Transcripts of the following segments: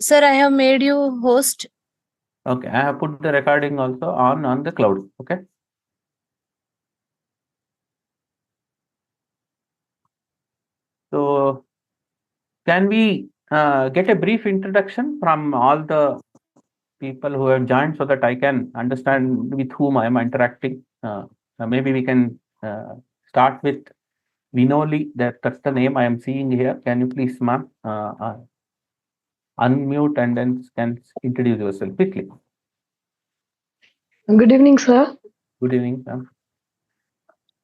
Sir, I have made you host. Okay, I have put the recording also on the cloud. Okay. So, can we get a brief introduction from all the people who have joined so that I can understand with whom I am interacting? Maybe we can start with Vinoli. That's the name I am seeing here. Can you please, ma'am, unmute and then can introduce yourself quickly? Good evening, sir. Good evening, ma'am.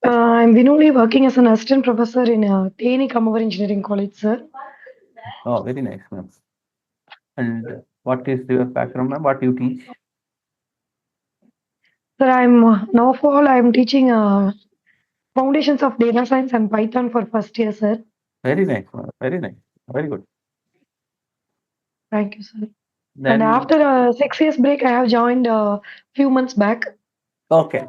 I'm Vinoli, working as an assistant professor in TNE Kamavar Engineering College, sir. Oh, very nice, ma'am. And what is your background, ma'am? What you teach? Sir, I'm teaching Foundations of Data Science and Python for first year, sir. Very nice, ma'am. Very nice. Very good. Thank you, sir. Then, And after a 6 years break, I have joined a few months back. okay.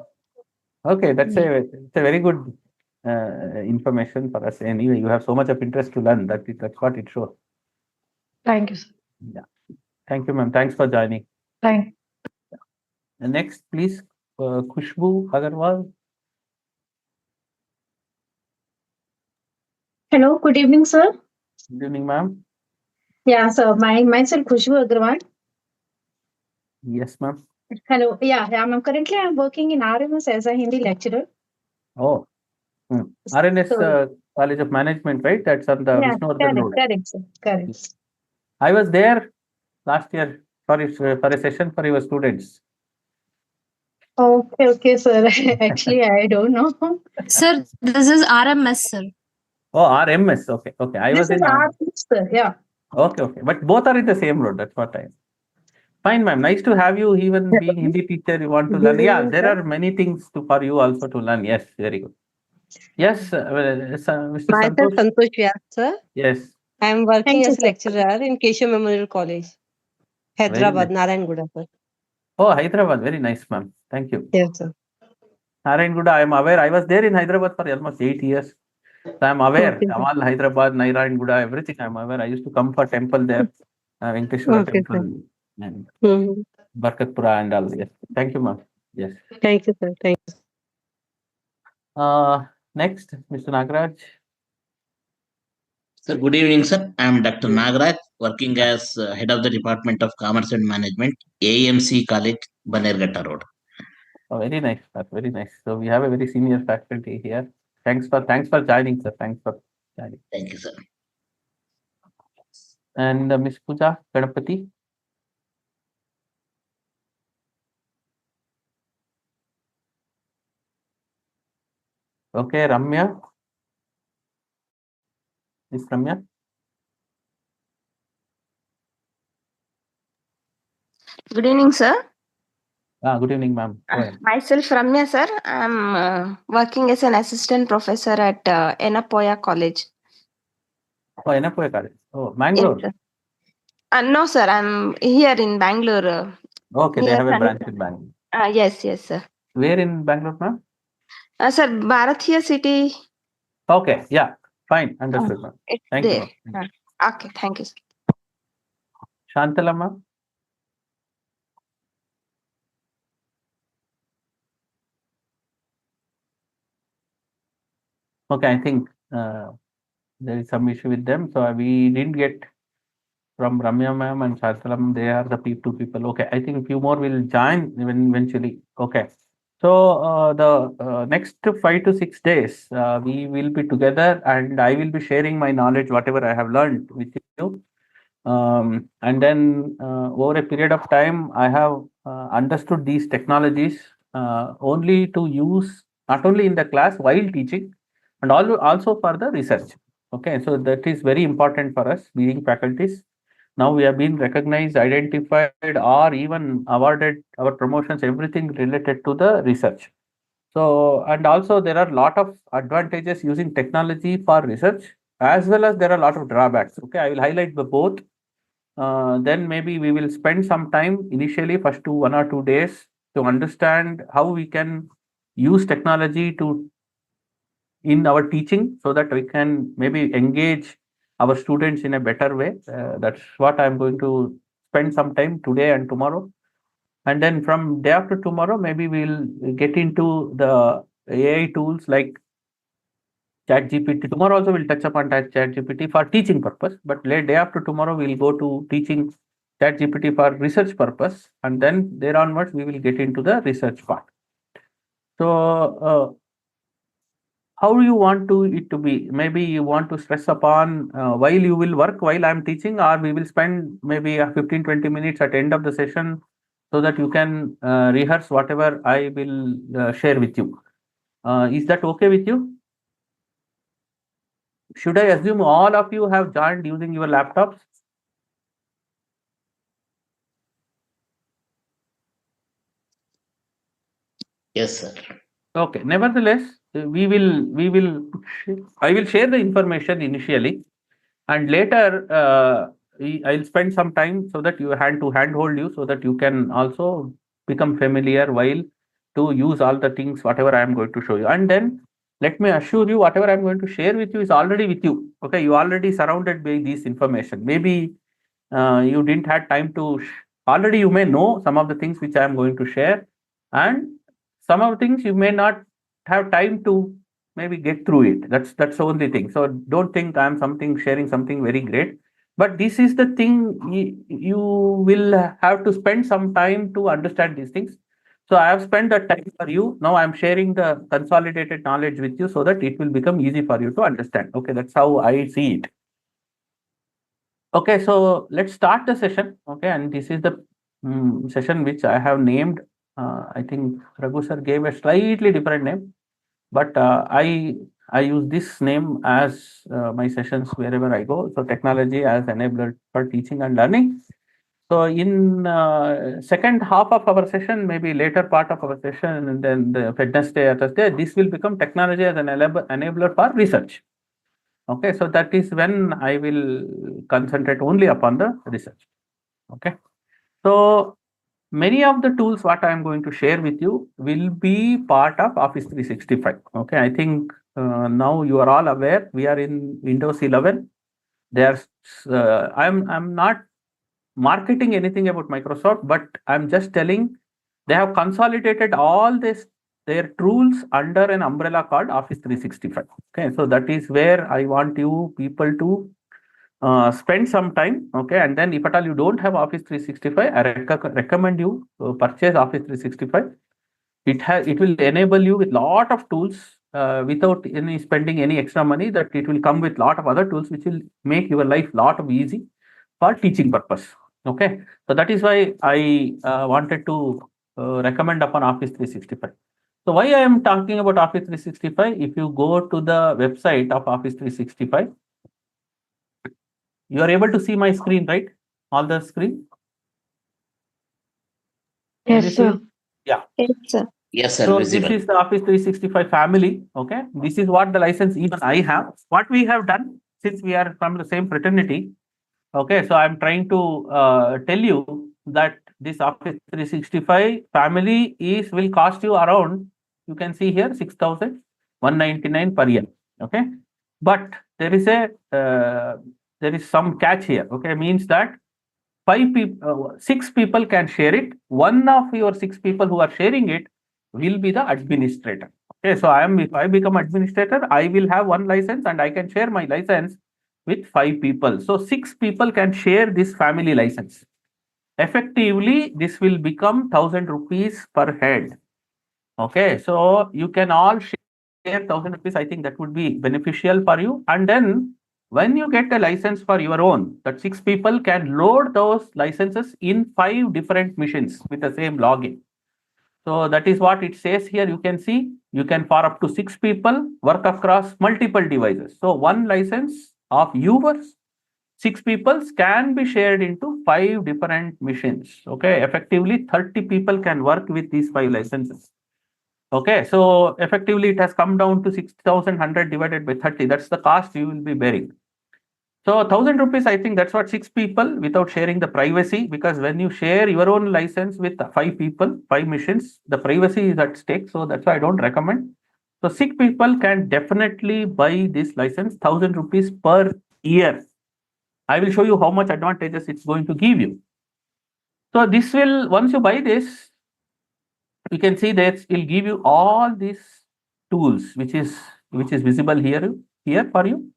Okay, that's it's a very good information for us. Anyway, you have so much of interest to learn. That's what it shows. Thank you, sir. Yeah. Thank you, ma'am. Thanks for joining. Thank The next, please, Khushbu Agarwal. Hello, good evening, sir. Good evening, ma'am. Yeah, so myself Khushbu Agrawal. Yes, ma'am. Hello, I'm currently working in RMS as a Hindi lecturer. Oh, RNS College of Management, right? That's on the Vishnuvardhan Road. Correct, sir. Correct. I was there last year for a session for your students. Okay, sir. Actually, I don't know. Sir, this is RMS, sir. Oh, RMS. Okay. I was This is in RMS, sir. Yeah. Okay. But both are in the same road. That's what I. Fine, ma'am. Nice to have you. Even being Hindi teacher, you want to learn. Yeah, there are many things for you also to learn. Yes, very good. Yes, Mr. Myself Santosh. Santosh Vyas, sir. Yes. I am working Thank you, as a sir. lecturer in Keshav Memorial College, Hyderabad, Narayanguda, sir. Oh, Hyderabad. Very nice, ma'am. Thank you. Yes, sir. Narayanguda, I am aware. I was there in Hyderabad for almost 8 years. So I am aware. Okay, sir. Kamal, Hyderabad, Narayanguda, everything I am aware. I used to come for temple there, Venkateshwara Okay, temple and Mhm. Barkatpura and all. Yes. Thank you, ma'am. Yes. Thank you, sir. Thank you. Next, Mr. Nagaraj. Sir, good evening, sir. I am Dr. Nagaraj, working as head of the Department of Commerce and Management, AMC College, Banerghatta Road. Oh, very nice, sir. Very nice. So we have a very senior faculty here. Thanks for joining, sir. Thanks for joining. Thank you, sir. And Miss Pooja Ganapati. Okay, Ramya. Miss Ramya. Good evening, sir. Good evening, ma'am. Go ahead. Myself, Ramya, sir. I'm working as an assistant professor at Enapoya College. Oh, Enapoya College. Oh, Mangalore. Yes, sir. No, sir. I'm here in Bangalore. Okay, they near have a Sun- branch in Bangalore. Yes, sir. Where in Bangalore, ma'am? Sir, Bharatiya City. Okay, yeah, fine, understood, ma'am. It's Thank you, there. ma'am. Okay, thank you, sir. Shantala, ma'am. Okay, I think there is some issue with them, so we didn't get from Ramya ma'am and Shantala ma'am. They are the two people. Okay, I think a few more will join eventually. Okay. So the next 5 to 6 days, we will be together, and I will be sharing my knowledge, whatever I have learned with you. And then over a period of time, I have understood these technologies only to use not only in the class while teaching, and also for the research. Okay, so that is very important for us being faculties. Now we have been recognized, identified, or even awarded our promotions, everything related to the research. So, and also there are a lot of advantages using technology for research, as well as there are a lot of drawbacks. Okay, I will highlight the both. Then maybe we will spend some time initially, first 1 or 2 days, to understand how we can use technology in our teaching, so that we can maybe engage our students in a better way. That's what I'm going to spend some time today and tomorrow. And then from day after tomorrow, maybe we'll get into the AI tools like ChatGPT. Tomorrow also we'll touch upon ChatGPT for teaching purpose, but day after tomorrow we'll go to teaching ChatGPT for research purpose, and then there onwards we will get into the research part. So how do you want it to be? Maybe you want to stress upon while you will work while I'm teaching, or we will spend maybe 15-20 minutes at the end of the session so that you can rehearse whatever I will share with you. Is that okay with you? Should I assume all of you have joined using your laptops? Yes, sir. Okay. Nevertheless, I will share the information initially, and later I'll spend some time so that you handhold you so that you can also become familiar while to use all the things whatever I am going to show you. And then let me assure you, whatever I'm going to share with you is already with you. Okay, you already surrounded by this information. Maybe you didn't have time to. Already, you may know some of the things which I am going to share, and some of the things you may not have time to maybe get through it. That's the only thing. So don't think I'm sharing something very great. But this is the thing you will have to spend some time to understand these things. So I have spent that time for you. Now I'm sharing the consolidated knowledge with you so that it will become easy for you to understand. Okay, that's how I see it. Okay, so let's start the session. Okay, and this is the session which I have named. I think Raghu sir gave a slightly different name, but I use this name as my sessions wherever I go. So technology as enabler for teaching and learning. So in second half of our session, maybe later part of our session, and then the Wednesday or Thursday, this will become technology as an enabler for research. Okay, so that is when I will concentrate only upon the research. Okay, so many of the tools what I am going to share with you will be part of Office 365. Okay, I think now you are all aware we are in Windows 11. There's I'm not marketing anything about Microsoft, but I'm just telling they have consolidated all their tools under an umbrella called Office 365. Okay, so that is where I want you people to spend some time. Okay, and then if at all you don't have Office 365, I recommend you purchase Office 365. It will enable you with lot of tools without spending any extra money. That it will come with lot of other tools which will make your life lot of easy for teaching purpose. Okay, so that is why I wanted to recommend upon Office 365. So why I am talking about Office 365? If you go to the website of Office 365, you are able to see my screen, right? All the screen. Yes, sir. Yeah. Yes, sir. Yes, sir. So Visible. this is the Office 365 family. Okay, this is what the license even I have. What we have done, since we are from the same fraternity. Okay, so I'm trying to tell you that this Office 365 family will cost you around, you can see here, 6,199 per year. Okay, but there is some catch here. Okay, means that 6 people can share it. One of your 6 people who are sharing it will be the administrator. Okay, so if I become administrator, I will have one license and I can share my license with 5 people. So 6 people can share this family license. Effectively, this will become 1,000 rupees per head. Okay, so you can all share 1,000 rupees. I think that would be beneficial for you. And then when you get a license for your own, that 6 people can load those licenses in 5 different machines with the same login. So that is what it says here. You can see you can for up to 6 people work across multiple devices. So one license of yours, 6 people can be shared into 5 different machines. Okay, effectively 30 people can work with these 5 licenses. Okay, so effectively it has come down to 6,100 divided by 30. That's the cost you will be bearing. So 1,000 rupees, I think that's what 6 people without sharing the privacy, because when you share your own license with 5 people, 5 machines, the privacy is at stake. So that's why I don't recommend. So 6 people can definitely buy this license, 1,000 rupees per year. I will show you how much advantages it's going to give you. So this will, once you buy this, you can see that it will give you all these tools, which is visible here for you.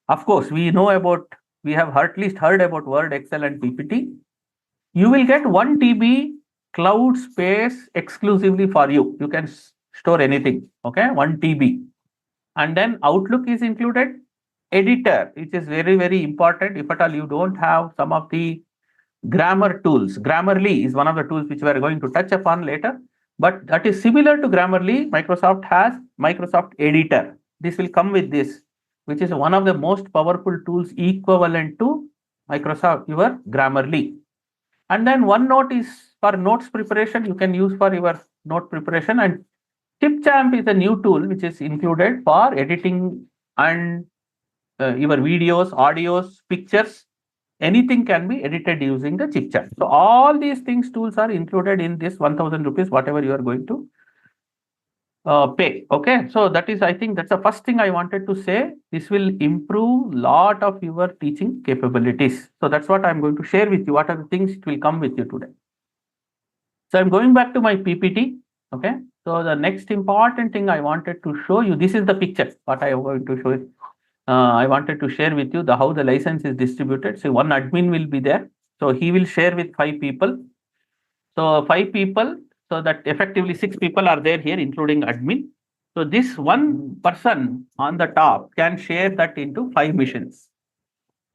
Of course, we have at least heard about Word, Excel, and PPT. You will get 1 TB cloud space exclusively for you. You can store anything, okay? 1 TB. And then Outlook is included. Editor, which is very, very important. If at all you don't have some of the grammar tools, Grammarly is one of the tools which we are going to touch upon later. But that is similar to Grammarly. Microsoft has Microsoft Editor. This will come with this, which is one of the most powerful tools equivalent to Microsoft, your Grammarly. And then OneNote is for notes preparation. You can use for your note preparation. And TipChamp is a new tool which is included for editing and your videos, audios, pictures. Anything can be edited using the TipChamp. So all these things, tools are included in this 1,000 rupees, whatever you are going to pay. Okay, so that is, I think that's the first thing I wanted to say. This will improve lot of your teaching capabilities. So that's what I'm going to share with you. What are the things it will come with you today? So I'm going back to my PPT. Okay, so the next important thing I wanted to show you, this is the picture, what I am going to show you. I wanted to share with you how the license is distributed. So one admin will be there. So he will share with 5 people. So 5 people, so that effectively 6 people are there here, including admin. So this one person on the top can share that into 5 missions.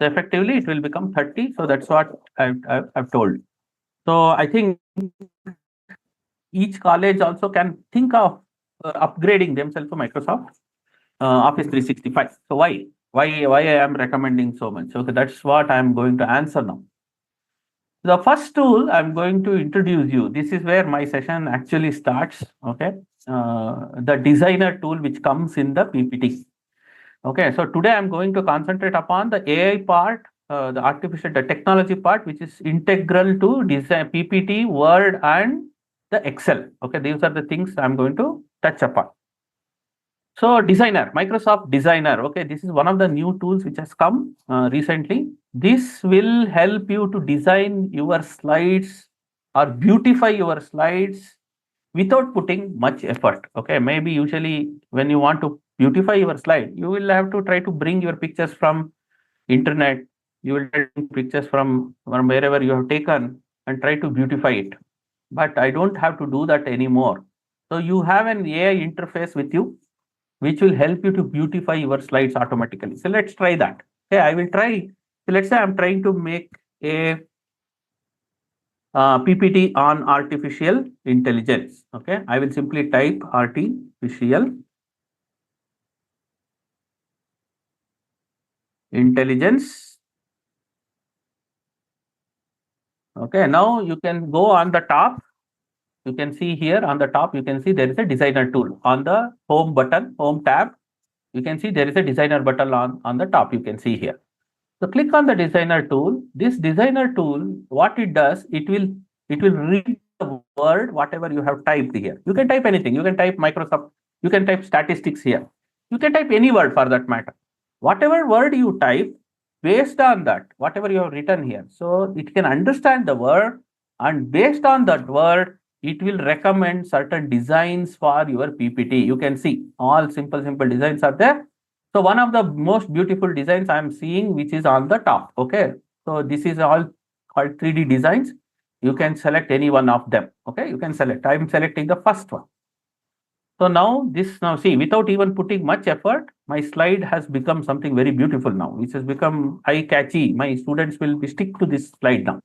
So effectively it will become 30. So that's what I've told. So I think each college also can think of upgrading themselves to Microsoft Office 365. So why I am recommending so much? Okay, that's what I'm going to answer now. The first tool I'm going to introduce you. This is where my session actually starts. Okay, the designer tool which comes in the PPT. Okay, so today I'm going to concentrate upon the AI part, the technology part, which is integral to design PPT, Word, and the Excel. Okay, these are the things I'm going to touch upon. So Designer, Microsoft Designer. Okay, this is one of the new tools which has come recently. This will help you to design your slides or beautify your slides without putting much effort. Okay, maybe usually when you want to beautify your slide, you will have to try to bring your pictures from internet. You will take pictures from wherever you have taken and try to beautify it. But I don't have to do that anymore. So you have an AI interface with you, which will help you to beautify your slides automatically. So let's try that. Okay, I will try. So let's say I'm trying to make a PPT on artificial intelligence. Okay, I will simply type artificial intelligence. Okay, now you can go on the top. You can see here on the top, you can see there is a designer tool. On the home button, home tab, you can see there is a designer button on the top. You can see here. So click on the designer tool. This designer tool, what it does, it will read the word, whatever you have typed here. You can type anything. You can type Microsoft. You can type statistics here. You can type any word for that matter. Whatever word you type, based on that, whatever you have written here. So it can understand the word, and based on that word, it will recommend certain designs for your PPT. You can see all simple designs are there. So one of the most beautiful designs I am seeing, which is on the top. Okay, so this is all called 3D designs. You can select any one of them. Okay, you can select. I am selecting the first one. So now see, without even putting much effort, my slide has become something very beautiful now, which has become eye-catchy. My students will stick to this slide now.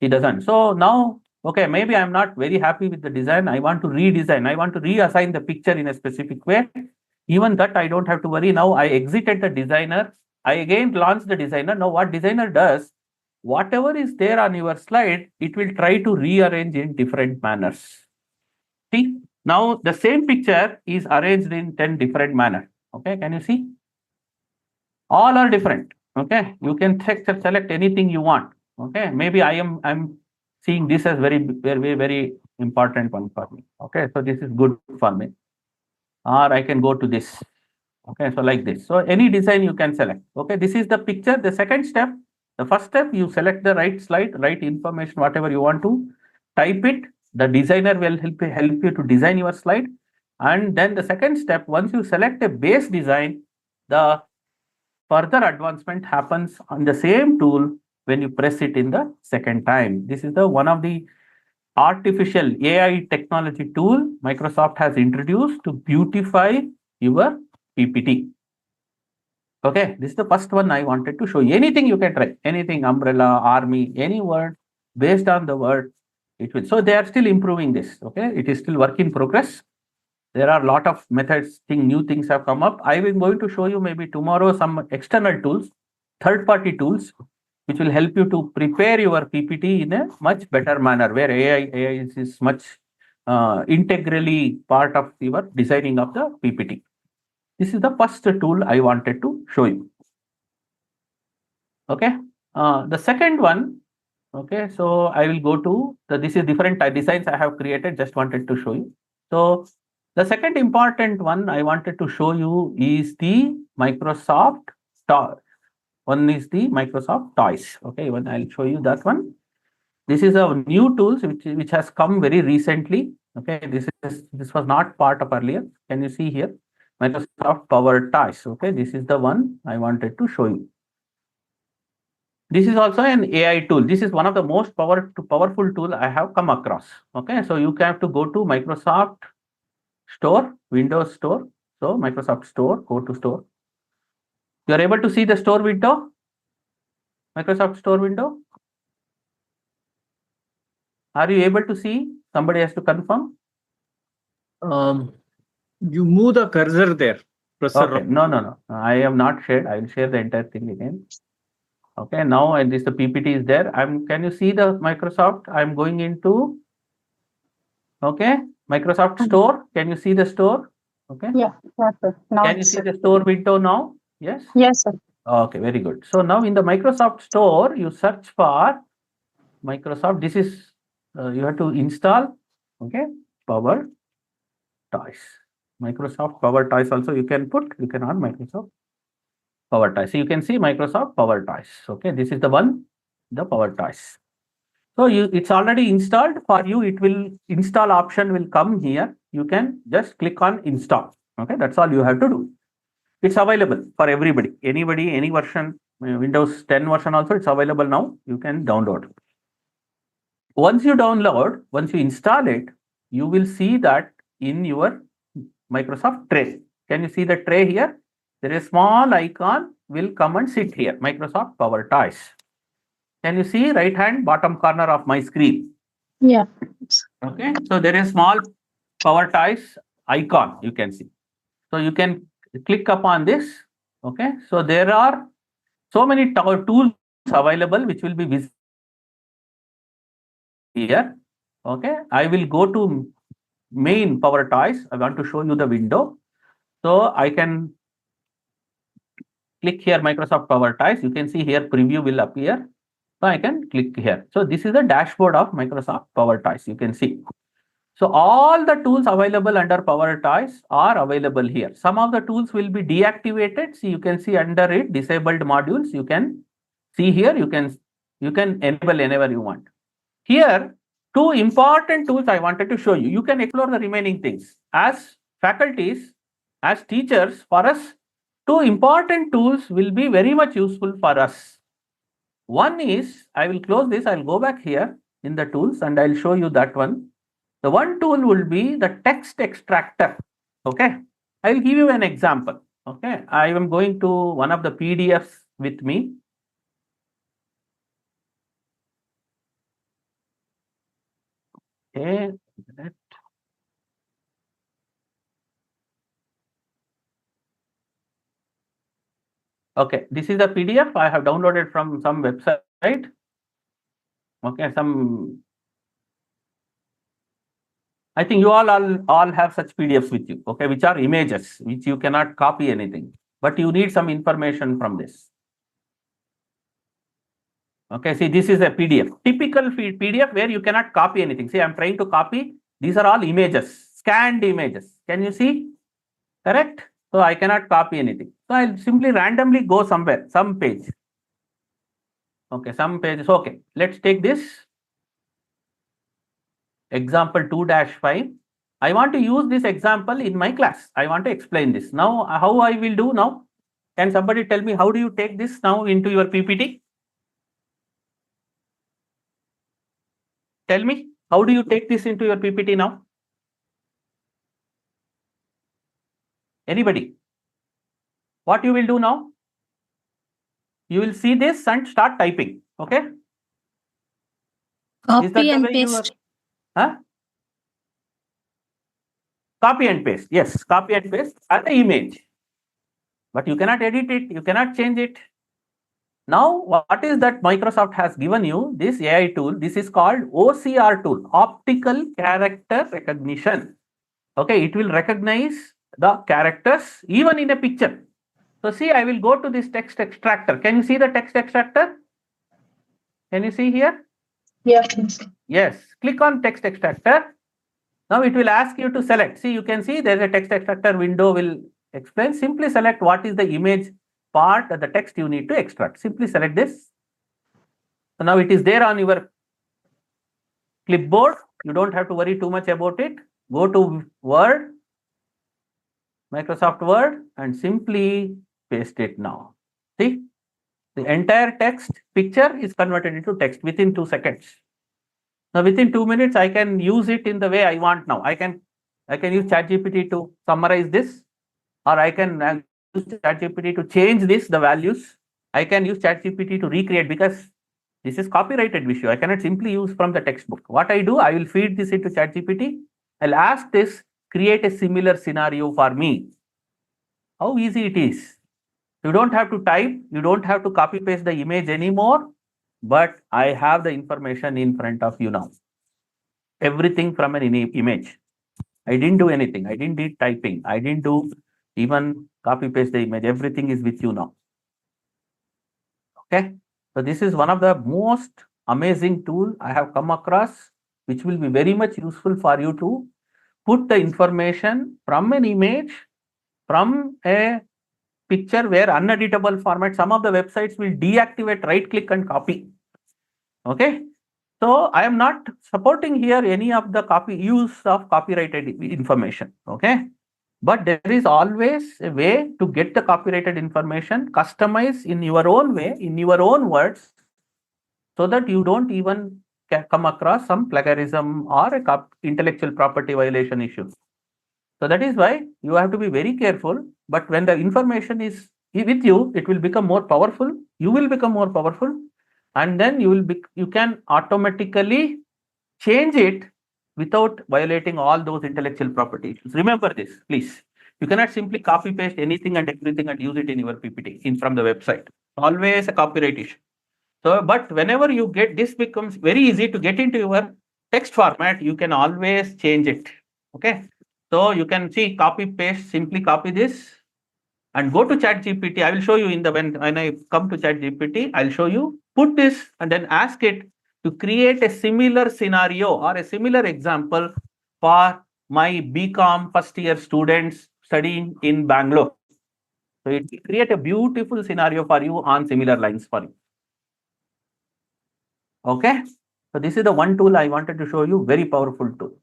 It doesn't. So now, okay, maybe I'm not very happy with the design. I want to redesign. I want to reassign the picture in a specific way. Even that I don't have to worry. Now I exited the designer. I again launch the designer. Now what designer does, whatever is there on your slide, it will try to rearrange in different manners. See, now the same picture is arranged in 10 different manners. Okay, can you see? All are different. Okay, you can select anything you want. Okay, maybe I'm seeing this as very important one for me. Okay, so this is good for me. Or I can go to this. Okay, so like this. So any design you can select. Okay, this is the picture. The second step, The first step, you select the right slide, right information, whatever you want to type it. The designer will help you to design your slide. And then the second step, once you select a base design, the further advancement happens on the same tool when you press it in the second time. This is the one of the artificial AI technology tool Microsoft has introduced to beautify your PPT. Okay, this is the first one I wanted to show you. Anything you can try, anything, umbrella, army, any word, based on the word, it will. So they are still improving this. Okay, it is still work in progress. There are a lot of methods, new things have come up. I will going to show you maybe tomorrow some external tools, third-party tools, which will help you to prepare your PPT in a much better manner, where AI is much integrally part of your designing of the PPT. This is the first tool I wanted to show you. Okay, the second one. Okay, so I will go to this is different designs I have created. Just wanted to show you. So the second important one I wanted to show you is the Microsoft toy. One is the Microsoft Toys. Okay, one I'll show you that one. This is a new tools which has come very recently. Okay, this was not part of earlier. Can you see here? Microsoft Power Toys. Okay, this is the one I wanted to show you. This is also an AI tool. This is one of the most powerful tool I have come across. Okay, so you have to go to Microsoft Store, Windows Store. So Microsoft Store, go to Store. You are able to see the store window, Microsoft Store window. Are you able to see? Somebody has to confirm. You move the cursor there. Okay. No. I have not shared. I will share the entire thing again. Okay. Now, and this the PPT is there. Can you see the Microsoft? I'm going into. Okay. Microsoft Store. Can you see the store? Okay. Yeah, yes, sir. Now Can you see the store window now? Yes. Yes, sir. Okay. Very good. So now in the Microsoft Store, you search for Microsoft. This is you have to install. Okay. Power Toys. Microsoft Power Toys also you can on Microsoft Power Toys. So you can see Microsoft Power Toys. Okay, this is the one, the Power Toys. So it's already installed for you. It will install option will come here. You can just click on install. Okay, that's all you have to do. It's available for everybody, anybody, any version. Windows 10 version also it's available now. You can download. Once you download, once you install it, you will see that in your Microsoft tray. Can you see the tray here? There is a small icon will come and sit here. Microsoft Power Toys. Can you see right hand bottom corner of my screen? Yeah. Okay. So there is small Power Toys icon you can see. So you can click upon this. Okay. So there are so many tools available which will be visible here. Okay. I will go to main Power Toys. I want to show you the window. So I can click here Microsoft Power Toys. You can see here preview will appear. So I can click here. So this is the dashboard of Microsoft Power Toys. You can see. So all the tools available under Power Toys are available here. Some of the tools will be deactivated. So you can see under it disabled modules. You can see here. You can enable whenever you want. Here, two important tools I wanted to show you. You can explore the remaining things. As faculties, as teachers, for us, two important tools will be very much useful for us. One is, I will close this, I'll go back here in the tools and I'll show you that one. The one tool will be the text extractor. Okay, I'll give you an example. Okay, I am going to one of the PDFs with me. Okay. Okay, this is the PDF I have downloaded from some website. Okay, I think you all have such PDFs with you, okay, which are images, which you cannot copy anything, but you need some information from this. Okay, see, this is a PDF, typical PDF where you cannot copy anything. See, I'm trying to copy. These are all images, scanned images. Can you see? Correct? So I cannot copy anything. So I'll simply randomly go somewhere, some page. Okay, some pages. Okay, let's take this example 2-5. I want to use this example in my class. I want to explain this. Now, how I will do now? Can somebody tell me how do you take this now into your PPT? Tell me, how do you take this into your PPT now? Anybody? What you will do now? You will see this and start typing. Okay? Is that Copy the and way you paste. Huh? Copy and paste. Yes, copy and paste as the image. But you cannot edit it. You cannot change it. Now, what is that Microsoft has given you? This AI tool. This is called OCR tool, Optical Character Recognition. Okay, it will recognize the characters even in a picture. So see, I will go to this text extractor. Can you see the text extractor? Can you see here? Yes. Yes. Click on text extractor. Now it will ask you to select. See, you can see there is a text extractor window will explain. Simply select what is the image part of the text you need to extract. Simply select this. So now it is there on your clipboard. You don't have to worry too much about it. Go to Word, Microsoft Word, and simply paste it now. See, the entire text picture is converted into text within 2 seconds. Now within 2 minutes, I can use it in the way I want now. I can use ChatGPT to summarize this, or I can use ChatGPT to change this, the values. I can use ChatGPT to recreate, because this is copyrighted issue. I cannot simply use from the textbook. What I do, I will feed this into ChatGPT. I'll ask this, create a similar scenario for me. How easy it is. You don't have to type, you don't have to copy paste the image anymore, but I have the information in front of you now. Everything from an image. I didn't do anything. I didn't do typing. I didn't do even copy paste the image. Everything is with you now. Okay. So this is one of the most amazing tool I have come across, which will be very much useful for you to put the information from an image, from a picture where uneditable format. Some of the websites will deactivate, right click and copy. Okay. So I am not supporting here any of the use of copyrighted information. Okay. But there is always a way to get the copyrighted information, customize in your own way, in your own words, so that you don't even come across some plagiarism or a intellectual property violation issue. So that is why you have to be very careful. But when the information is with you, it will become more powerful. You will become more powerful, and then you can automatically change it without violating all those intellectual property issues. Remember this, please. You cannot simply copy paste anything and everything and use it in your PPT from the website. Always a copyright issue. So, but whenever you get this, becomes very easy to get into your text format. You can always change it. Okay. So you can see copy paste. Simply copy this and go to ChatGPT. I will show you in the when I come to ChatGPT. I'll show you. Put this and then ask it to create a similar scenario or a similar example for my BCom first year students studying in Bangalore. So it will create a beautiful scenario for you on similar lines for you. Okay. So this is the one tool I wanted to show you, very powerful tool.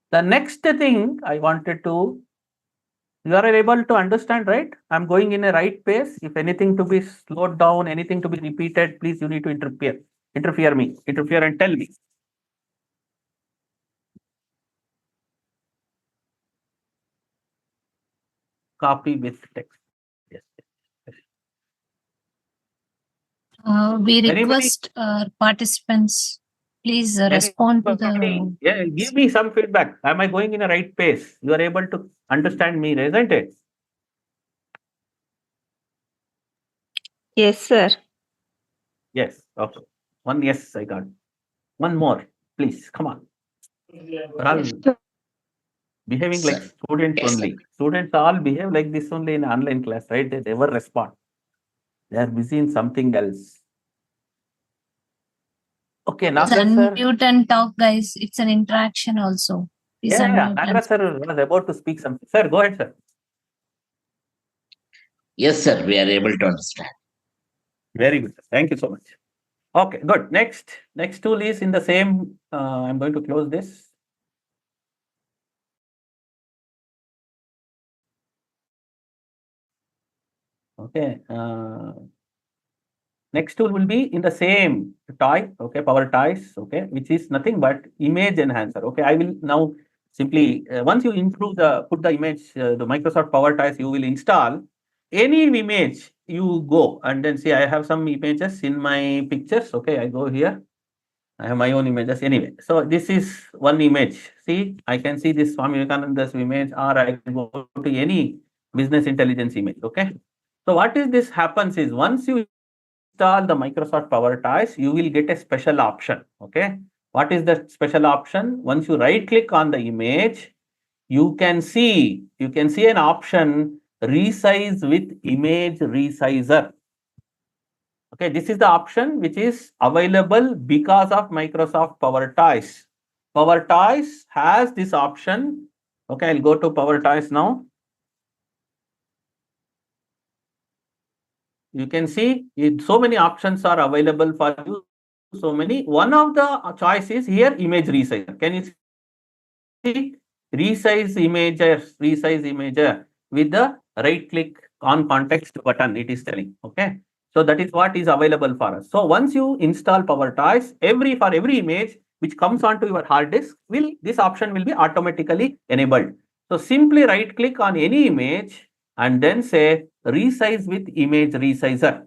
The next thing I wanted to, you are able to understand, right? I'm going in a right pace. If anything to be slowed down, anything to be repeated, please, you need to interfere and tell me. Copy with text. Yes. We Anybody? request participants, please respond to the. Yeah, give me some feedback. Am I going in a right pace? You are able to understand me, isn't it? Yes, sir. Yes. Okay. One yes, I got. One more, please. Come on. We're all behaving like Sir. students Yes, only. Students all behave like this only in online class, right? They never respond. They are busy in something else. Okay, Please Nagaraj sir. unmute and talk, guys. It's an interaction also. Please Yeah, unmute and Nagaraj sir was about to speak something. Sir, go ahead, sir. Yes, sir. We are able to understand. Very good. Thank you so much. Okay, good. Next tool is in the same, I'm going to close this. Okay, next tool will be in the same toy, okay, Power Toys, okay, which is nothing but image enhancer. Okay, I will now simply, once you put the image, the Microsoft Power Toys, you will install any image you go and then see, I have some images in my pictures. Okay, I go here. I have my own images anyway. So this is one image. See, I can see this Swami Vivekananda's image, or I can go to any business intelligence image. Okay. So what is this happens is once you install the Microsoft Power Toys, you will get a special option. Okay. What is the special option? Once you right click on the image, you can see an option resize with image resizer. Okay, this is the option which is available because of Microsoft Power Toys. Power Toys has this option. Okay, I'll go to Power Toys now. You can see so many options are available for you. So many. One of the choices here, image resizer. Can you see? Resize imager with the right click on context button, it is telling. Okay. So that is what is available for us. So once you install Power Toys, for every image which comes onto your hard disk, this option will be automatically enabled. So simply right click on any image and then say resize with image resizer.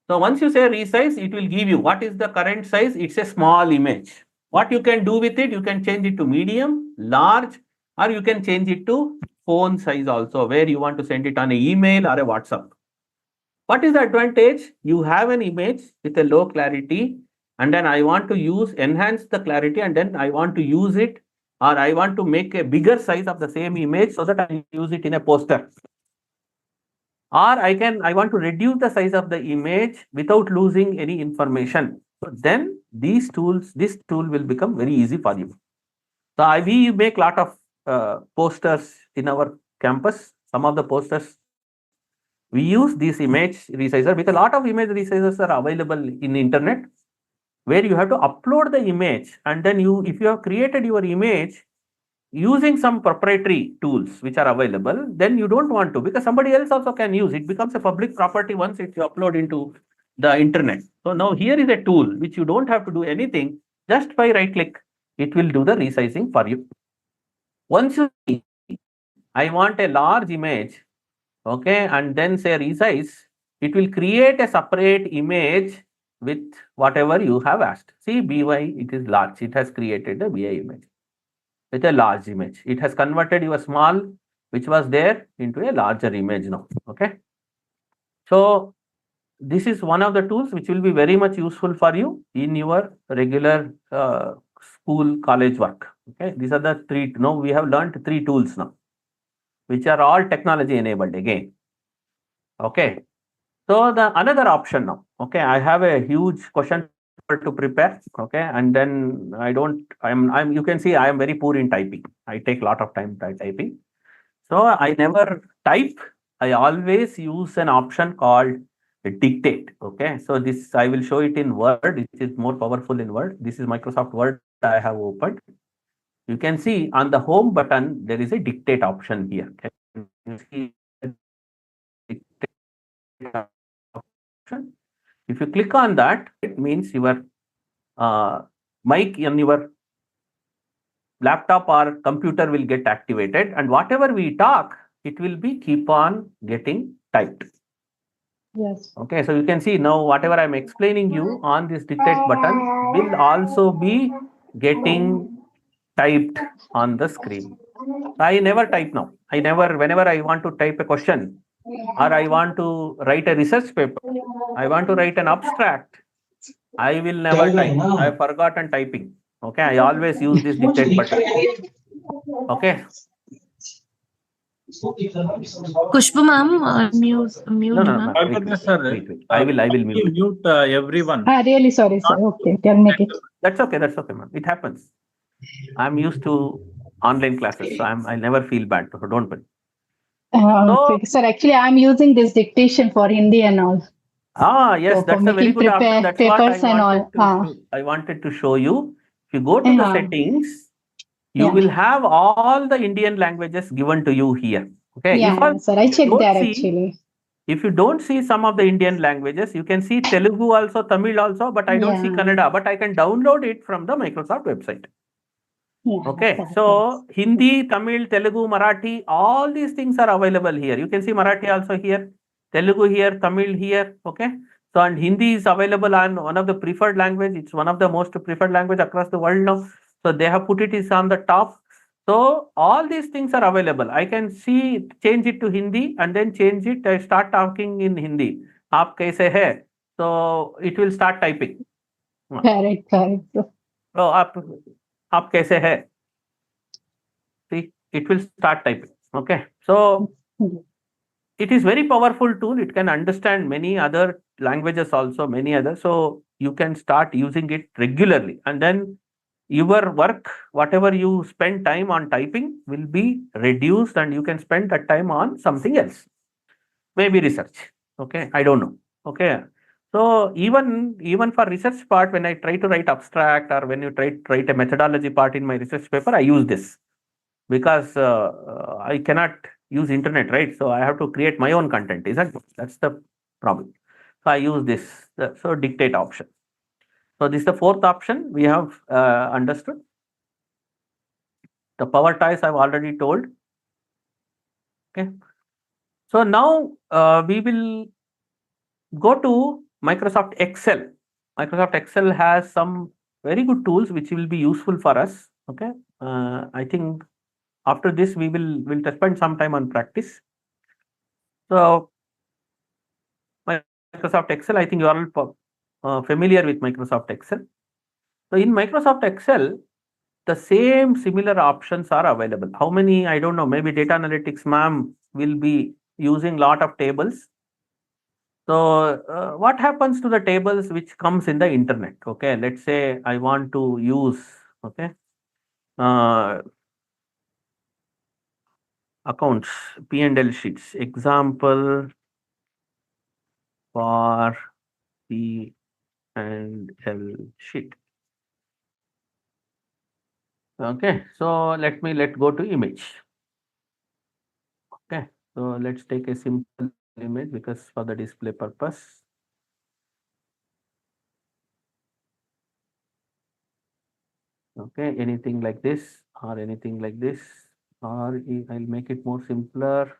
So once you say resize, it will give you what is the current size. It's a small image. What you can do with it, you can change it to medium, large, or you can change it to phone size also, where you want to send it on an email or a WhatsApp. What is the advantage? You have an image with a low clarity, and then I want to enhance the clarity, and then I want to use it, or I want to make a bigger size of the same image so that I use it in a poster. Or I want to reduce the size of the image without losing any information. So then this tool will become very easy for you. So we make a lot of posters in our campus. Some of the posters we use this image resizer. With a lot of image resizers are available in the internet, where you have to upload the image, and then if you have created your image using some proprietary tools which are available, then you don't want to, because somebody else also can use it. Becomes a public property once it's upload into the internet. So now here is a tool which you don't have to do anything. Just by right click, it will do the resizing for you. Once you see, I want a large image, okay, and then say resize, it will create a separate image with whatever you have asked. See, BY, it is large. It has created a BI image with a large image. It has converted your small, which was there, into a larger image now. Okay. So this is one of the tools which will be very much useful for you in your regular school, college work. Okay. These are the three. Now we have learned 3 tools now, which are all technology enabled again. Okay. So the another option now. Okay. I have a huge question to prepare. Okay. And then you can see I am very poor in typing. I take a lot of time typing. So I never type. I always use an option called dictate. Okay. So this I will show it in Word. It is more powerful in Word. This is Microsoft Word I have opened. You can see on the home button, there is a dictate option here. Can you see dictate option? If you click on that, it means your mic on your laptop or computer will get activated, and whatever we talk, it will be keep on getting typed. Yes. Okay, so you can see now whatever I'm explaining you on this dictate button will also be getting typed on the screen. I never type now. Whenever I want to type a question, or I want to write a research paper, I want to write an abstract, I will never type. I have forgotten typing. Okay, I always use this dictate button. Okay. Kushbu ma'am, mute No, ma'am. wait. I will mute. Mute everyone. Really sorry, sir. Okay, I'll make it. That's okay, ma'am. It happens. I'm used to online classes, so I never feel bad. So don't worry. Okay. Sir, actually, I'm using this dictation for Hindi and all. Yes, So for that's a very making good option. That's what papers and all. I wanted to show you. If you go to the Yeah. settings, you Yeah. will have all the Indian languages given to you here. Okay. Yeah, sir. I checked don't there see- actually. If you don't see some of the Indian languages, you can see Telugu also, Tamil also, but I don't see Yeah. Kannada, but I can download it from the Microsoft website. Yeah. Okay, correct, so Hindi, Tamil, Telugu, Marathi, all these things are available here. You can see Marathi also here, Telugu here, Tamil here. Okay, so and Hindi is available on one of the preferred language. It's one of the most preferred language across the world now. So they have put it is on the top. So all these things are available. I can see change it to Hindi and then change it. I start talking in Hindi. आप कैसे है? So it will start typing. correct, correct. So आप कैसे है? See, it will start typing. Okay, so Mhm. it is very powerful tool. It can understand many other languages also, many others. So you can start using it regularly, and then your work, whatever you spend time on typing, will be reduced, and you can spend that time on something else, maybe research. Okay, I don't know. Okay, so even for research part, when I try to write abstract or when you try to write a methodology part in my research paper, I use this because I cannot use internet, right? So I have to create my own content, isn't it? That's the problem. So I use this. So dictate option. So this is the fourth option we have understood. The power ties I've already told. Okay. So now we will go to Microsoft Excel. Microsoft Excel has some very good tools which will be useful for us. Okay. I think after this we'll spend some time on practice. So Microsoft Excel, I think you are all familiar with Microsoft Excel. So in Microsoft Excel, the same similar options are available. How many? I don't know. Maybe data analytics ma'am will be using lot of tables. So what happens to the tables which comes in the internet? Okay, let's say I want to use accounts, P&L sheets, example for P&L sheet. Okay, so let go to image. Okay, so let's take a simple image because for the display purpose. Okay, anything like this or anything like this, or I'll make it more simpler.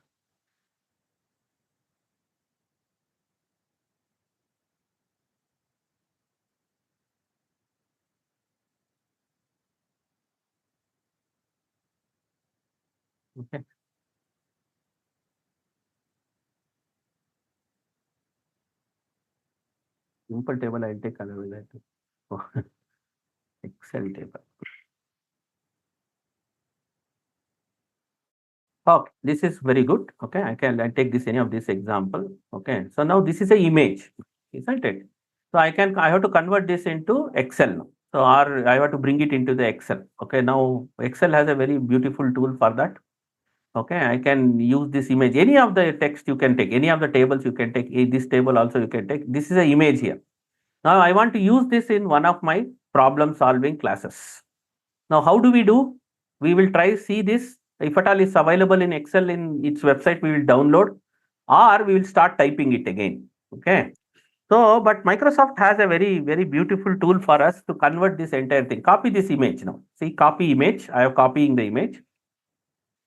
Okay. Simple table I'll take otherwise Excel table. Okay, this is very good. Okay, I take this any of this example. Okay, so now this is a image, isn't it? So I have to convert this into Excel now. So or I have to bring it into the Excel. Okay, now Excel has a very beautiful tool for that. Okay, I can use this image. Any of the text you can take, any of the tables you can take. This table also you can take. This is an image here. Now I want to use this in one of my problem solving classes. Now how do? We will try see this. If at all is available in Excel in its website, we will download or we will start typing it again. Okay. So, but Microsoft has a very, very beautiful tool for us to convert this entire thing. Copy this image now. See, copy image. I am copying the image.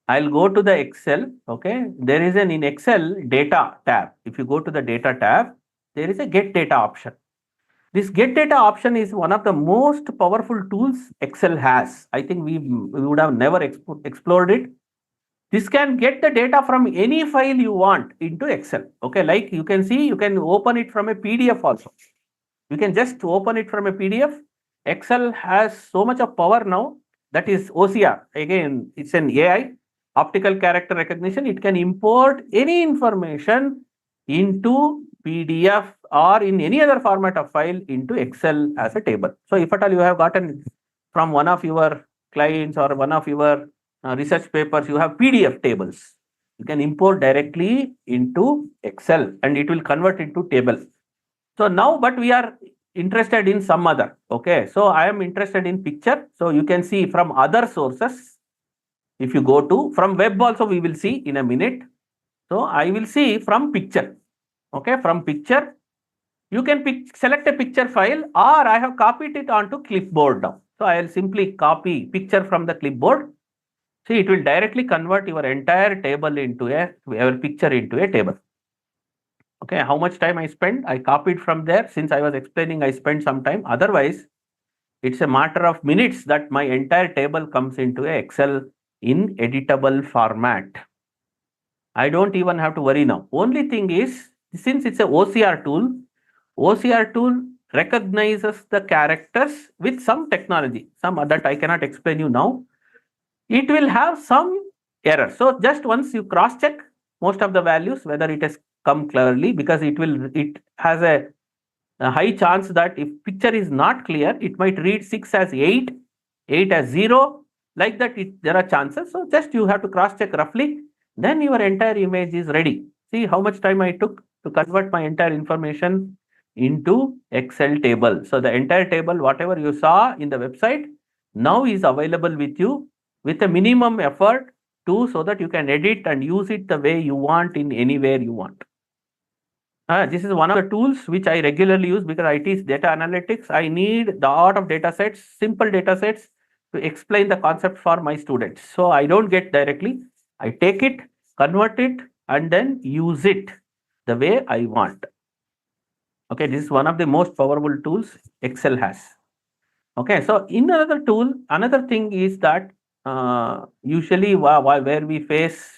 I'll go to the Excel. Okay. There is in Excel data tab. If you go to the data tab, there is a get data option. This get data option is one of the most powerful tools Excel has. I think we would have never explored it. This can get the data from any file you want into Excel. Okay, like you can see, you can open it from a PDF also. You can just open it from a PDF. Excel has so much of power now. That is OCR. Again, it's an AI, optical character recognition. It can import any information into PDF or in any other format of file into Excel as a table. So if at all you have gotten from one of your clients or one of your research papers, you have PDF tables. You can import directly into Excel and it will convert into table. So now, but we are interested in some other. Okay, so I am interested in picture. So you can see from other sources. If you go to from web also, we will see in a minute. So I will see from picture. Okay, from picture, you can select a picture file, or I have copied it onto clipboard now. So I will simply copy picture from the clipboard. See, it will directly convert your entire table into your picture into a table. Okay, how much time I spent? I copied from there. Since I was explaining, I spent some time. Otherwise, it's a matter of minutes that my entire table comes into a Excel in editable format. I don't even have to worry now. Only thing is, since it's a OCR tool recognizes the characters with some technology, some that I cannot explain you now. It will have some error. So just once you cross check most of the values, whether it has come clearly, because it has a high chance that if picture is not clear, it might read 6 as 8, 8 as 0, like that there are chances. So just you have to cross check roughly, then your entire image is ready. See how much time I took to convert my entire information into Excel table. So the entire table, whatever you saw in the website, now is available with you with a minimum effort so that you can edit and use it the way you want in anywhere you want. This is one of the tools which I regularly use because I teach data analytics. I need the lot of data sets, simple data sets to explain the concept for my students. So I don't get directly. I take it, convert it, and then use it the way I want. Okay, this is one of the most powerful tools Excel has. Okay, so in another tool, another thing is that usually where we face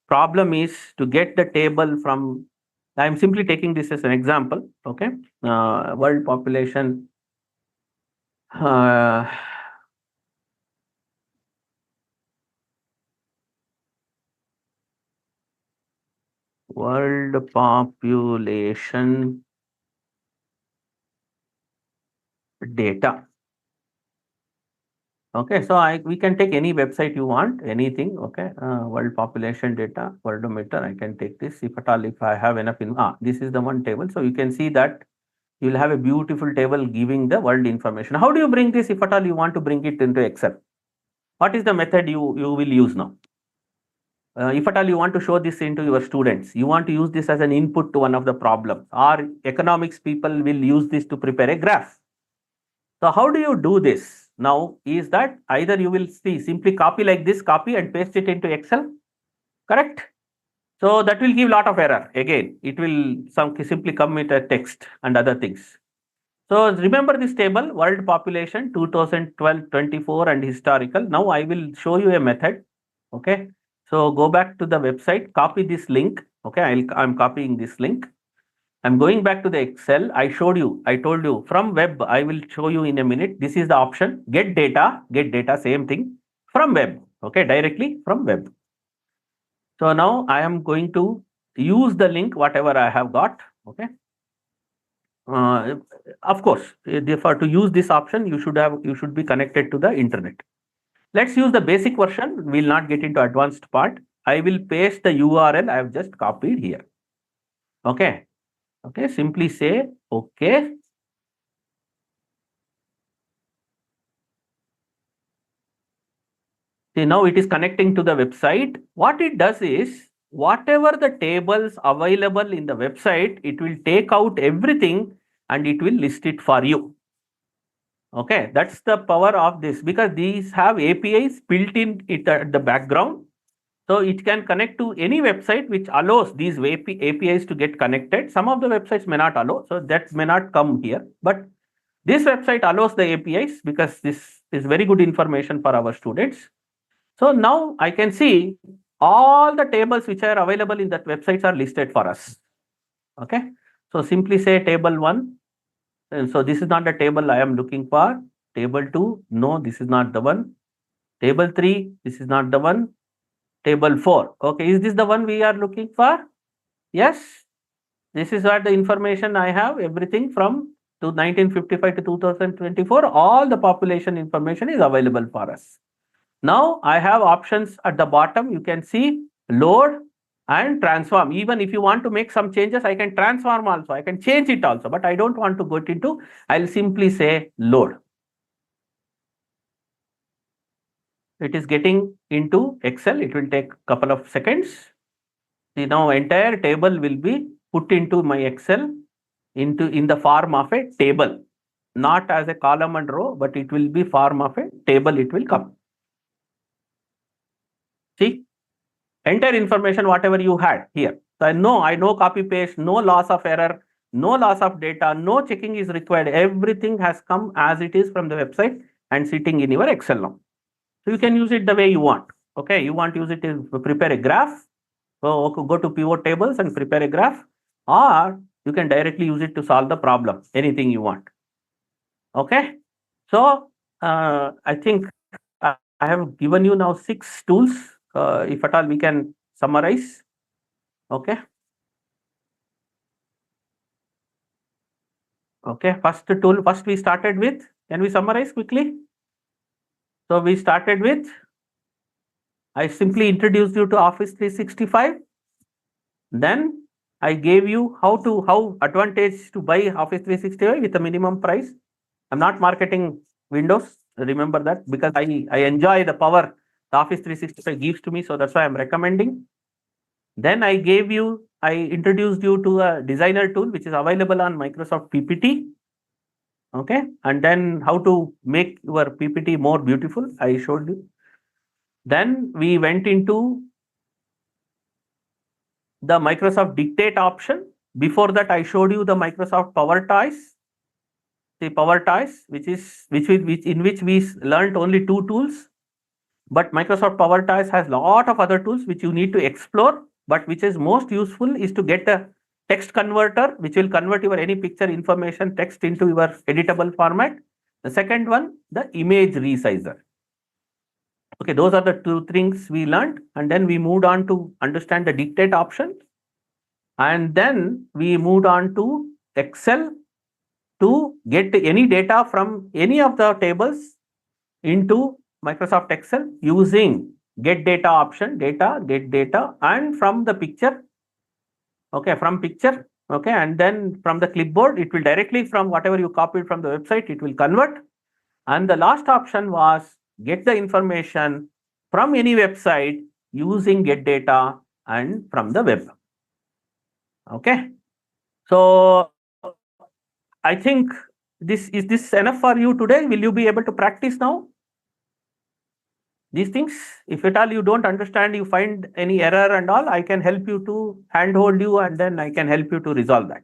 problem is to get the table from, I'm simply taking this as an example, okay, world population, world population data. Okay, so we can take any website you want, anything. Okay, world population data, worldometer. I can take this if at all, if I have enough this is the one table. So you can see that you will have a beautiful table giving the world information. How do you bring this if at all you want to bring it into Excel? What is the method you will use now? If at all you want to show this into your students, you want to use this as an input to one of the problems, or economics people will use this to prepare a graph. So how do you do this? Now is that either you will see simply copy like this, copy and paste it into Excel, correct? So that will give lot of error. Again, it will simply come with a text and other things. So remember this table, world population 2012, 24 and historical. Now I will show you a method. Okay. So go back to the website, copy this link. Okay, I'm copying this link. I'm going back to the Excel. I told you from web, I will show you in a minute. This is the option, get data, same thing from web. Okay, directly from web. So now I am going to use the link, whatever I have got. Okay. Of course, therefore to use this option, you should be connected to the internet. Let's use the basic version. We'll not get into advanced part. I will paste the URL I have just copied here. Okay. Okay, simply say okay. See, now it is connecting to the website. What it does is, whatever the tables available in the website, it will take out everything and it will list it for you. Okay, that's the power of this, because these have APIs built in it at the background. So it can connect to any website which allows these APIs to get connected. Some of the websites may not allow, so that may not come here. But this website allows the APIs because this is very good information for our students. So now I can see all the tables which are available in that websites are listed for us. Okay, so simply say table 1. And so this is not the table I am looking for. Table 2, no, this is not the one. Table 3, this is not the one. Table 4, okay, is this the one we are looking for? Yes, this is what the information I have, everything from 1955 to 2024, all the population information is available for us. Now I have options at the bottom, you can see load and transform. Even if you want to make some changes, I can transform also. I can change it also, but I don't want to go into, I'll simply say load. It is getting into Excel. It will take a couple of seconds. See, now entire table will be put into my Excel in the form of a table, not as a column and row, but it will be form of a table. It will come. See, enter information whatever you had here. So I know copy paste, no loss of error, no loss of data, no checking is required. Everything has come as it is from the website and sitting in your Excel now. So you can use it the way you want. Okay, you want to use it to prepare a graph. So go to pivot tables and prepare a graph, or you can directly use it to solve the problem, anything you want. Okay, so I think I have given you now 6 tools. If at all we can summarize. Okay. Okay, first tool, first we started with, can we summarize quickly? So we started with, I simply introduced you to Office 365. Then I gave you how advantage to buy Office 365 with a minimum price. I'm not marketing Windows, remember that, because I enjoy the power the Office 365 gives to me, so that's why I'm recommending. Then I introduced you to a designer tool which is available on Microsoft PPT. Okay, and then how to make your PPT more beautiful, I showed you. Then we went into the Microsoft Dictate option. Before that, I showed you the Microsoft Power Toys. The Power Toys, in which we learned only 2 tools, but Microsoft Power Toys has lot of other tools which you need to explore. But which is most useful is to get a text converter, which will convert your any picture information text into your editable format. The second one, the image resizer. Okay, those are the 2 things we learned, and then we moved on to understand the dictate option, and then we moved on to Excel to get any data from any of the tables into Microsoft Excel using get data option, get data, and from the picture. Okay, from picture. Okay, and then from the clipboard, it will directly from whatever you copied from the website, it will convert. And the last option was get the information from any website using get data and from the web. Okay, so I think this enough for you today. Will you be able to practice now these things? If at all you don't understand, you find any error and all, I can help you to handhold you, and then I can help you to resolve that.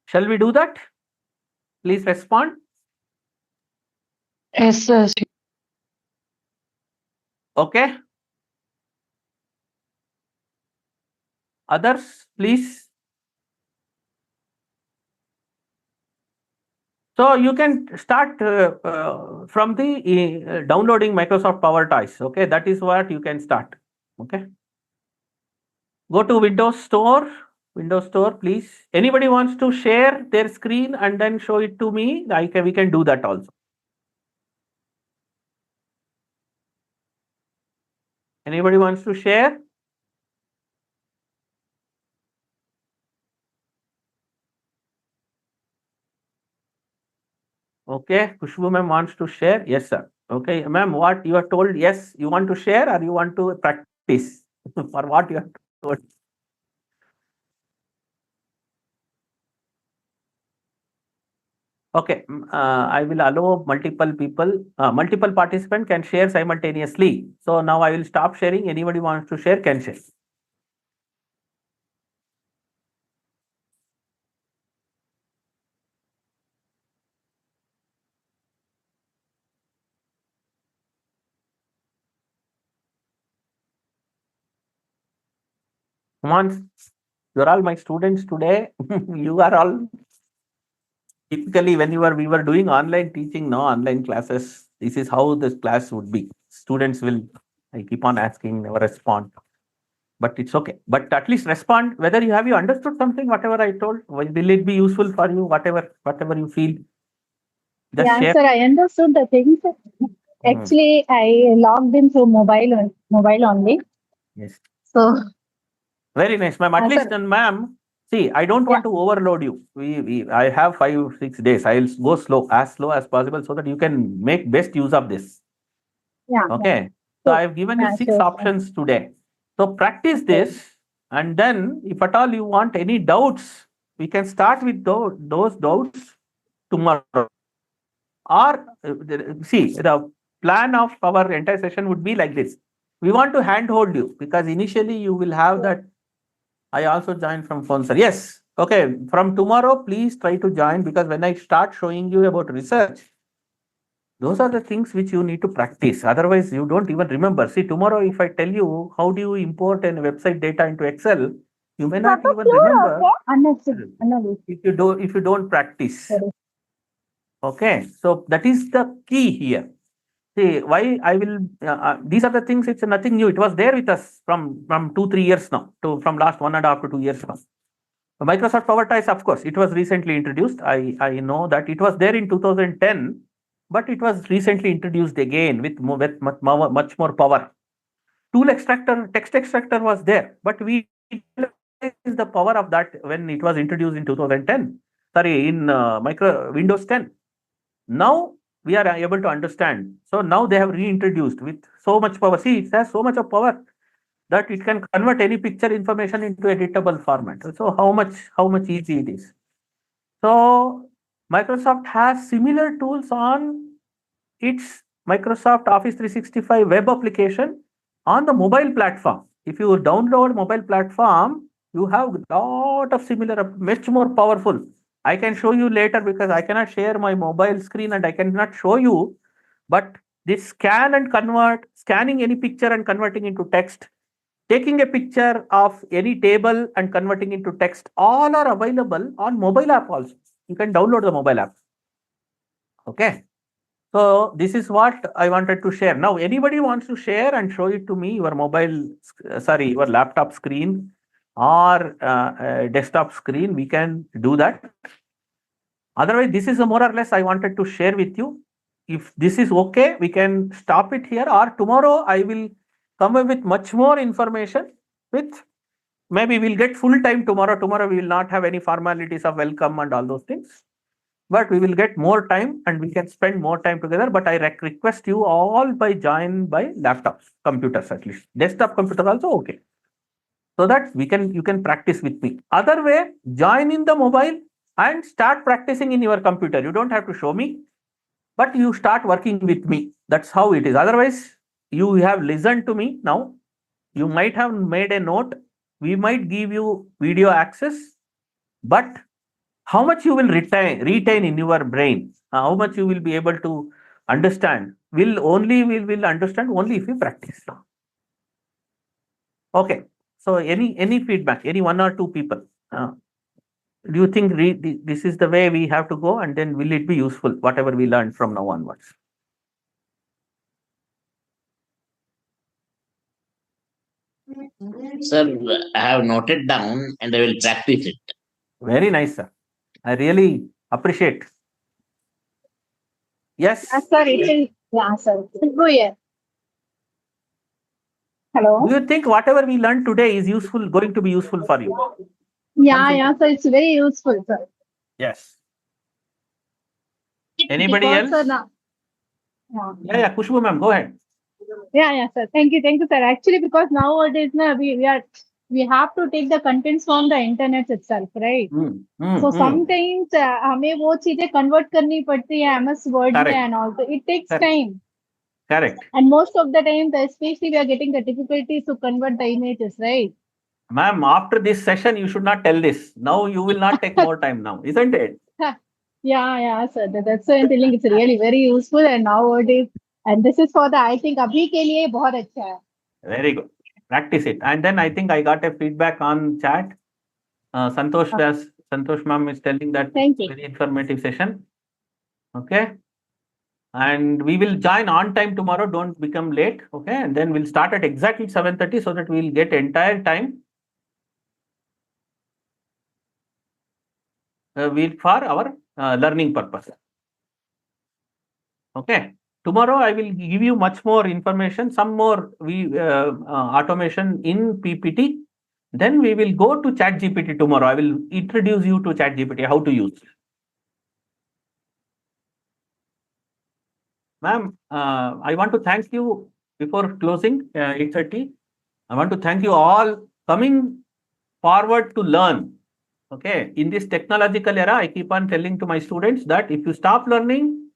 Shall we do that? Please respond. Yes, sir. Okay. Others, please. So you can start from the downloading Microsoft Power Toys. Okay, that is what you can start. Okay. Go to Windows Store. Windows Store, please. Anybody wants to share their screen and then show it to me? We can do that also. Anybody wants to share? Okay, Kushbu ma'am wants to share. Yes, sir. Okay, ma'am, what you are told? Yes, you want to share or you want to practice for what you are told? Okay, I will allow multiple participants can share simultaneously. So now I will stop sharing. Anybody wants to share can share. Come on, you're all my students today. You are all typically when we were doing online teaching, no online classes. This is how this class would be. Students will, I keep on asking, never respond. But it's okay. But at least respond whether you understood something, whatever I told. Will it be useful for you? Whatever you feel. Just Yeah, share. sir, I understood the things. Actually, I logged in through mobile only. Yes. So, Very nice, ma'am. At sir. least, and ma'am, see, I don't want to overload you. I have 5-6 days. I'll go slow as possible, so that you can make best use of this. Yeah. Okay. So I've given you Yeah, 6 sure, sir. options today. So practice this, and then if at all you want any doubts, we can start with those doubts tomorrow. Or see, the plan of our entire session would be like this. We want to handhold you, because initially you will have that. I also joined from phone, sir. Yes. Okay. From tomorrow, please try to join, because when I start showing you about research, those are the things which you need to practice. Otherwise, you don't even remember. See, tomorrow, if I tell you how do you import a website data into Excel, you may not even remember if you don't practice. Okay. So that is the key here. See, why I will, these are the things, it's nothing new. It was there with us from 2-3 years now, from last 1.5 to 2 years now. Microsoft Power Ties, of course, it was recently introduced. I know that it was there in 2010, but it was recently introduced again with much more power. Tool extractor, text extractor was there, but we realized the power of that when it was introduced in 2010. Sorry, in Windows 10. Now we are able to understand. So now they have reintroduced with so much power. See, it has so much of power that it can convert any picture information into editable format. So how much easy it is. So Microsoft has similar tools on its Microsoft Office 365 web application on the mobile platform. If you download mobile platform, you have a lot of similar, much more powerful. I can show you later, because I cannot share my mobile screen and I cannot show you. But this scan and convert, scanning any picture and converting into text, taking a picture of any table and converting into text, all are available on mobile app also. You can download the mobile app. Okay. So this is what I wanted to share. Now, anybody wants to share and show it to me, your your laptop screen or desktop screen, we can do that. Otherwise, this is more or less I wanted to share with you. If this is okay, we can stop it here, or tomorrow I will come up with much more information. Maybe we'll get full time tomorrow. Tomorrow we will not have any formalities of welcome and all those things, but we will get more time and we can spend more time together. But I request you all join by laptops, computers at least. Desktop computers also okay, so that you can practice with me. Other way, join in the mobile and start practicing in your computer. You don't have to show me, but you start working with me. That's how it is. Otherwise, you have listened to me now. You might have made a note. We might give you video access, but how much you will retain in your brain, how much you will be able to understand, will understand only if you practice. Okay. So any feedback, any 1 or 2 people, do you think this is the way we have to go, and then will it be useful, whatever we learned from now onwards? Sir, I have noted down and I will practice it. Very nice, sir. I really appreciate. Yes. Sir, it is. Yeah, sir. Go here. Hello. Do you think whatever we learned today is going to be useful for you? Yeah, sir. It's very useful, sir. Yes. Anybody Because, else? sir, Yeah, Kushbu ma'am, go ahead. Yeah, sir. Thank you, sir. Actually, because nowadays, we have to take the contents from the internet itself, right? So sometimes हमें वो चीजें convert करनी पड़ती है MS Word में, Correct. and also it takes Correct. time. Correct. And most of the time, especially we are getting the difficulties to convert the images, right? Ma'am, after this session, you should not tell this. Now you will not take more time now, isn't it? Yeah, sir. That's why I'm telling it's really very useful, and nowadays, and this is for the, I think अभी के लिए बहुत अच्छा है. Very good. Practice it. And then I think I got a feedback on chat. Santosh ma'am is telling that Thank you. very informative session. Okay. And we will join on time tomorrow. Don't become late. Okay. And then we'll start at exactly 7:30 so that we'll get entire time for our learning purpose. Okay. tomorrow I will give you much more information, some more automation in PPT. Then we will go to ChatGPT tomorrow. I will introduce you to ChatGPT, how to use. Ma'am, I want to thank you before closing 8:30. I want to thank you all coming forward to learn. Okay, in this technological era, I keep on telling to my students that if you stop learning,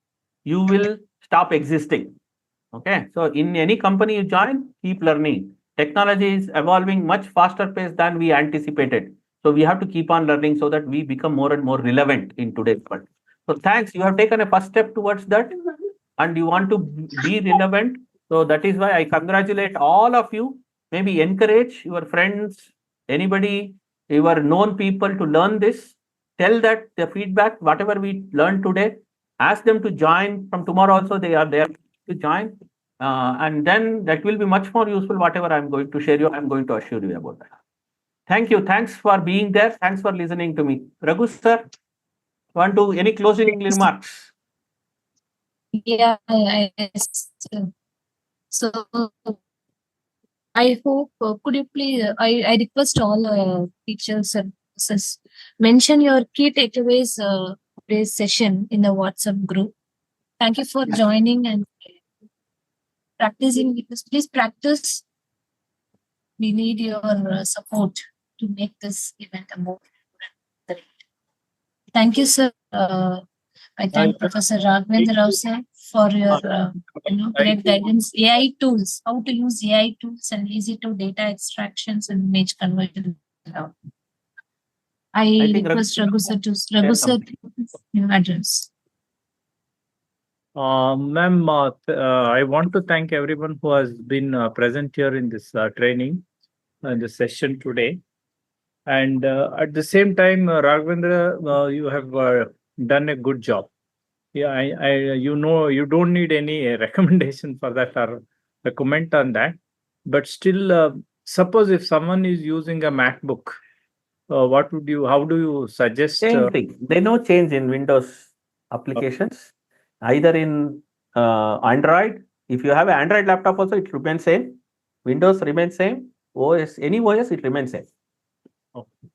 you will stop existing. Okay, so in any company you join, keep learning. Technology is evolving much faster pace than we anticipated. So we have to keep on learning so that we become more and more relevant in today's world. So thanks, you have taken a first step towards that and you want to be relevant. So that is why I congratulate all of you. Maybe encourage your friends, anybody, your known people to learn this. Tell that the feedback, whatever we learned today, ask them to join from tomorrow also. They are there to join. And then that will be much more useful. Whatever I'm going to share you, I'm going to assure you about that. Thank you. Thanks for being there. Thanks for listening to me. Raghu sir, want to any closing remarks? Yeah, yes. So I hope, could you please, I request all teachers and professors, mention your key takeaways today's session in the WhatsApp group. Thank you for joining and practicing with us. Please practice. We need your support to make this event a more great. Thank you, sir. I thank Professor Raghavendra Rao sir for your great guidance. AI tools, how to use AI tools and easy to data extractions and image conversion. I think request Raghu sir to your address. Ma'am, I want to thank everyone who has been present here in this training and the session today. And at the same time, Raghavendra, you have done a good job. Yeah, you don't need any recommendation for that or a comment on that. But still, suppose if someone is using a MacBook, how do you suggest? Same thing. There no change in Windows applications, either in Android. If you have an Android laptop also, it remains same. Windows remains same. OS, any OS, it remains same. Okay.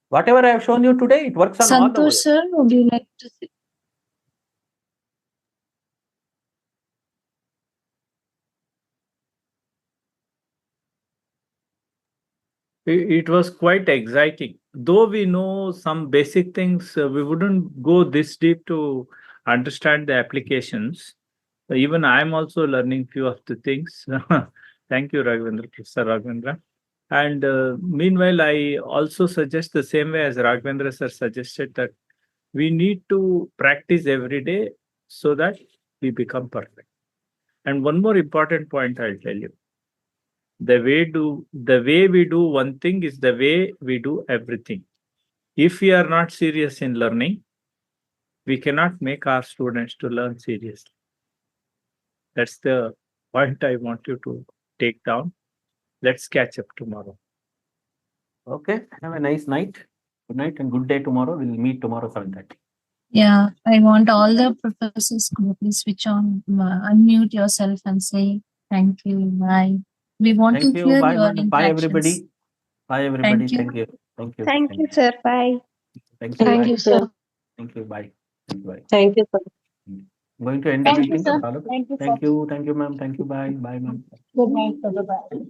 Whatever I have shown you today, it works on all the Santosh OS. sir, would you like to say? It was quite exciting. Though we know some basic things, we wouldn't go this deep to understand the applications. Even I'm also learning few of the things. Thank you, Raghavendra, Professor Raghavendra. And meanwhile, I also suggest the same way as Raghavendra sir suggested that we need to practice every day so that we become perfect. And one more important point I'll tell you. The way we do one thing is the way we do everything. If we are not serious in learning, we cannot make our students to learn seriously. That's the point I want you to take down. Let's catch up tomorrow. Okay. Have a nice night. Good night and good day tomorrow. We'll meet tomorrow 7:30. Yeah, I want all the professors to please switch on, unmute yourself and say thank you, bye. We want Thank to you. hear Bye, your madam. Bye, interactions. everybody. Bye, everybody. you. Thank you. Thank you. Thank you, sir. Bye. Thank you. Thank Bye. you, sir. Thank you. Bye. Thank you. Bye. Thank you, sir. Going to end the Thank you, meeting. sir. Follow? Thank you, sir. Thank you. Thank you, ma'am. Thank you. Bye. Bye, ma'am. Good night, sir. Bye-bye.